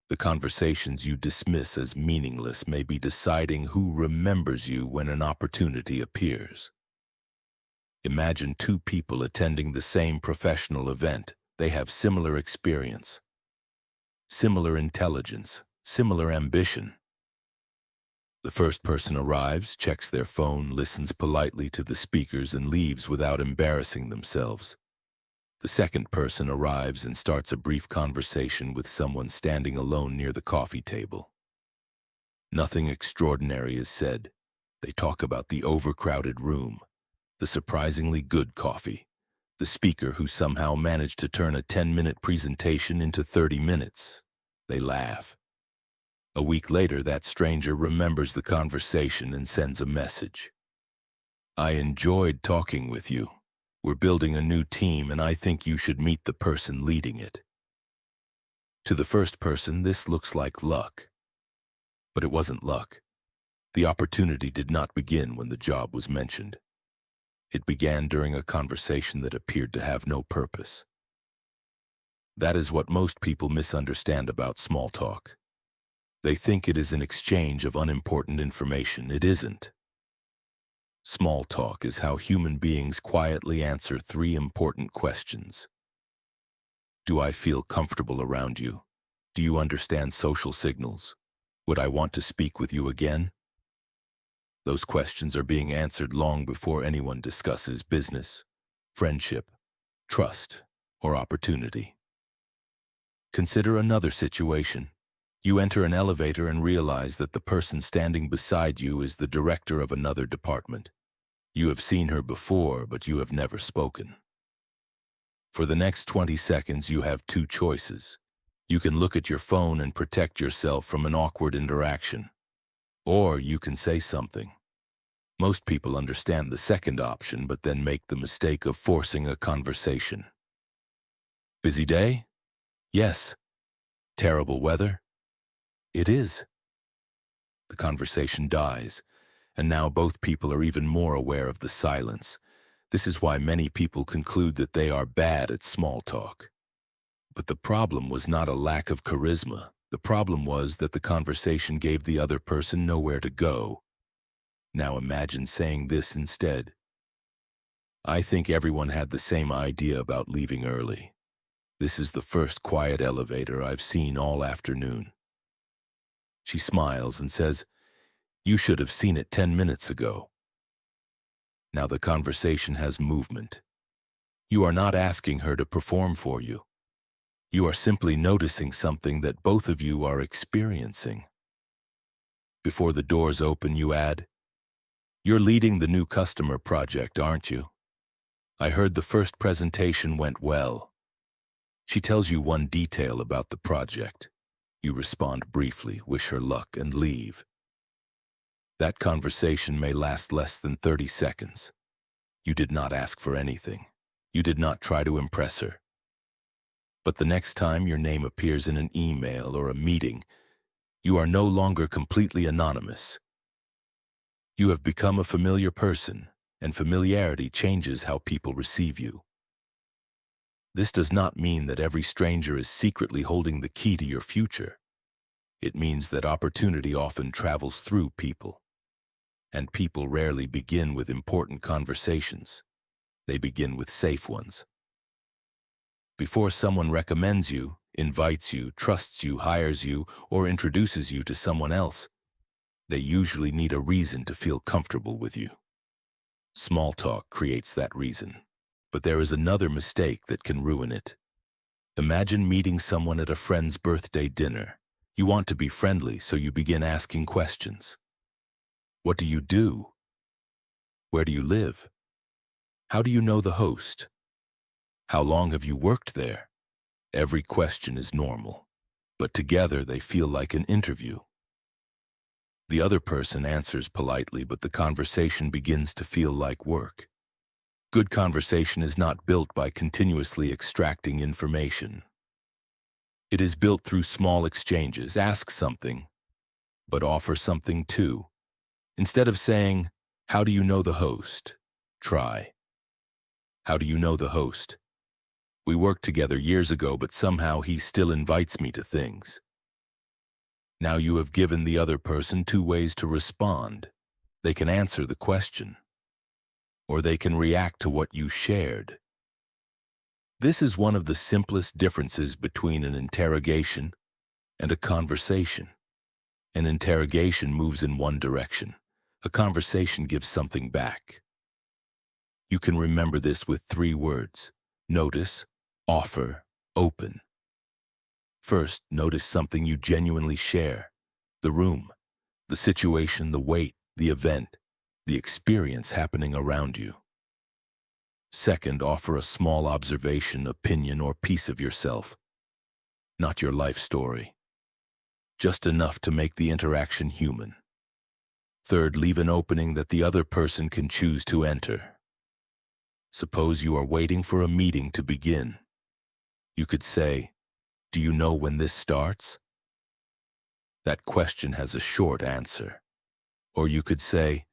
The conversations you dismiss as meaningless may be deciding who remembers you when an opportunity appears. Imagine two people attending the same professional event. They have similar experience, similar intelligence, similar ambition. The first person arrives, checks their phone, listens politely to the speakers, and leaves without embarrassing themselves. The second person arrives and starts a brief conversation with someone standing alone near the coffee table. Nothing extraordinary is said. They talk about the overcrowded room, the surprisingly good coffee, the speaker who somehow managed to turn a 10-minute presentation into 30 minutes. They laugh. A week later, that stranger remembers the conversation and sends a message. "I enjoyed talking with you. We're building a new team, and I think you should meet the person leading it." To the first person, this looks like luck. But it wasn't luck. The opportunity did not begin when the job was mentioned. It began during a conversation that appeared to have no purpose. That is what most people misunderstand about small talk. They think it is an exchange of unimportant information. It isn't. Small talk is how human beings quietly answer three important questions. Do I feel comfortable around you? Do you understand social signals? Would I want to speak with you again? Those questions are being answered long before anyone discusses business, friendship, trust, or opportunity. Consider another situation. You enter an elevator and realize that the person standing beside you is the director of another department. You have seen her before, but you have never spoken. For the next 20 seconds, you have two choices. You can look at your phone and protect yourself from an awkward interaction. Or you can say something. Most people understand the second option, but then make the mistake of forcing a conversation. Busy day? Yes. Terrible weather? It is. The conversation dies, and now both people are even more aware of the silence. This is why many people conclude that they are bad at small talk. But the problem was not a lack of charisma. The problem was that the conversation gave the other person nowhere to go. Now imagine saying this instead. "I think everyone had the same idea about leaving early. This is the first quiet elevator I've seen all afternoon." She smiles and says, "You should have seen it 10 minutes ago." Now the conversation has movement. You are not asking her to perform for you. You are simply noticing something that both of you are experiencing. Before the doors open, you add, "You're leading the new customer project, aren't you? I heard the first presentation went well." She tells you one detail about the project. You respond briefly, wish her luck, and leave. That conversation may last less than 30 seconds. You did not ask for anything. You did not try to impress her. But the next time your name appears in an email or a meeting, you are no longer completely anonymous. You have become a familiar person, and familiarity changes how people receive you. This does not mean that every stranger is secretly holding the key to your future. It means that opportunity often travels through people. And people rarely begin with important conversations. They begin with safe ones. Before someone recommends you, invites you, trusts you, hires you, or introduces you to someone else, they usually need a reason to feel comfortable with you. Small talk creates that reason. But there is another mistake that can ruin it. Imagine meeting someone at a friend's birthday dinner. You want to be friendly, so you begin asking questions. What do you do? Where do you live? How do you know the host? How long have you worked there? Every question is normal, but together they feel like an interview. The other person answers politely, but the conversation begins to feel like work. Good conversation is not built by continuously extracting information. It is built through small exchanges. Ask something, but offer something too. Instead of saying, "How do you know the host?" try, "How do you know the host? We worked together years ago, but somehow he still invites me to things." Now you have given the other person two ways to respond. They can answer the question, or they can react to what you shared. This is one of the simplest differences between an interrogation and a conversation. An interrogation moves in one direction. A conversation gives something back. You can remember this with 3 words: notice, offer, open. First, notice something you genuinely share: the room, the situation, the weight, the event, the experience happening around you. Second, offer a small observation, opinion, or piece of yourself, not your life story, just enough to make the interaction human. Third, leave an opening that the other person can choose to enter. Suppose you are waiting for a meeting to begin. You could say, "Do you know when this starts?" That question has a short answer. Or you could say,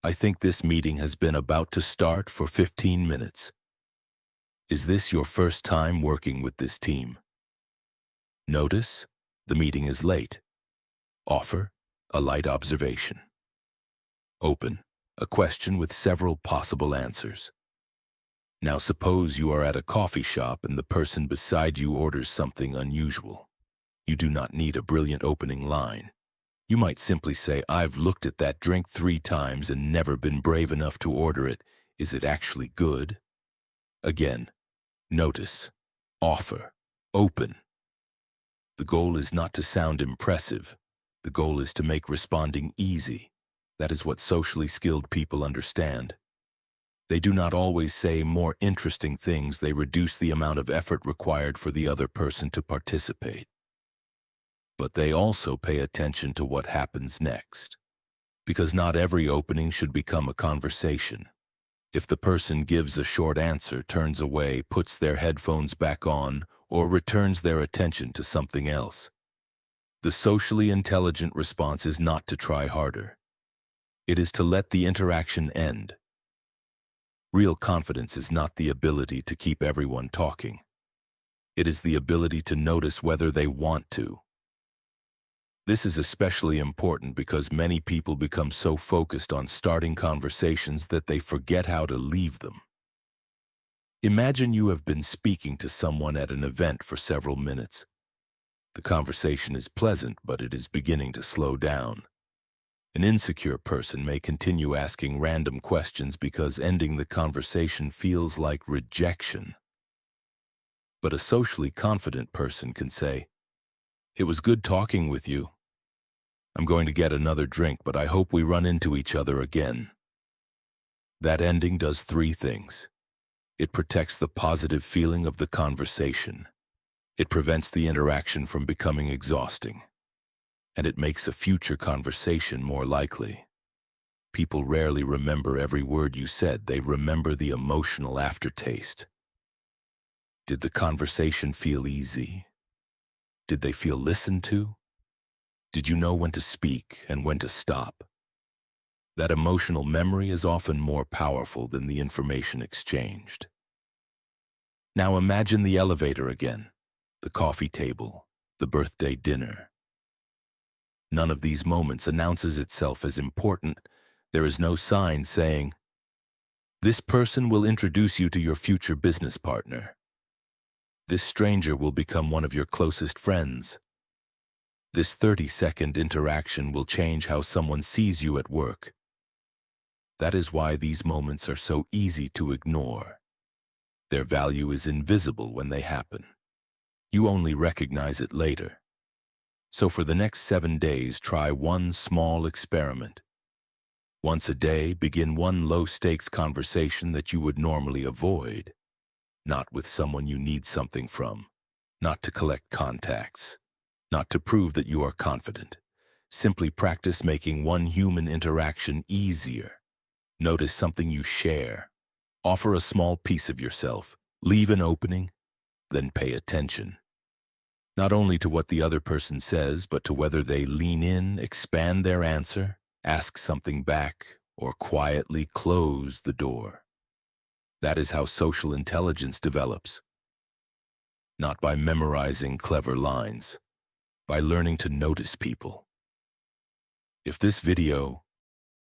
"I think this meeting has been about to start for 15 minutes. Is this your first time working with this team?" Notice, the meeting is late. Offer, a light observation. Open, a question with several possible answers. Now suppose you are at a coffee shop and the person beside you orders something unusual. You do not need a brilliant opening line. You might simply say, "I've looked at that drink 3 times and never been brave enough to order it. Is it actually good?" Again, notice, offer, open. The goal is not to sound impressive. The goal is to make responding easy. That is what socially skilled people understand. They do not always say more interesting things. They reduce the amount of effort required for the other person to participate. But they also pay attention to what happens next. Because not every opening should become a conversation. If the person gives a short answer, turns away, puts their headphones back on, or returns their attention to something else, the socially intelligent response is not to try harder. It is to let the interaction end. Real confidence is not the ability to keep everyone talking. It is the ability to notice whether they want to. This is especially important because many people become so focused on starting conversations that they forget how to leave them. Imagine you have been speaking to someone at an event for several minutes. The conversation is pleasant, but it is beginning to slow down. An insecure person may continue asking random questions because ending the conversation feels like rejection. But a socially confident person can say, "It was good talking with you. I'm going to get another drink, but I hope we run into each other again." That ending does 3 things. It protects the positive feeling of the conversation. It prevents the interaction from becoming exhausting. And it makes a future conversation more likely. People rarely remember every word you said. They remember the emotional aftertaste. Did the conversation feel easy? Did they feel listened to? Did you know when to speak and when to stop? That emotional memory is often more powerful than the information exchanged. Now imagine the elevator again, the coffee table, the birthday dinner. None of these moments announces itself as important. There is no sign saying, "This person will introduce you to your future business partner. This stranger will become one of your closest friends. This 30-second interaction will change how someone sees you at work." That is why these moments are so easy to ignore. Their value is invisible when they happen. You only recognize it later. So for the next 7 days, try one small experiment. Once a day, begin one low-stakes conversation that you would normally avoid. Not with someone you need something from. Not to collect contacts. Not to prove that you are confident. Simply practice making one human interaction easier. Notice something you share. Offer a small piece of yourself. Leave an opening. Then pay attention. Not only to what the other person says, but to whether they lean in, expand their answer, ask something back, or quietly close the door. That is how social intelligence develops. Not by memorizing clever lines, by learning to notice people. If this video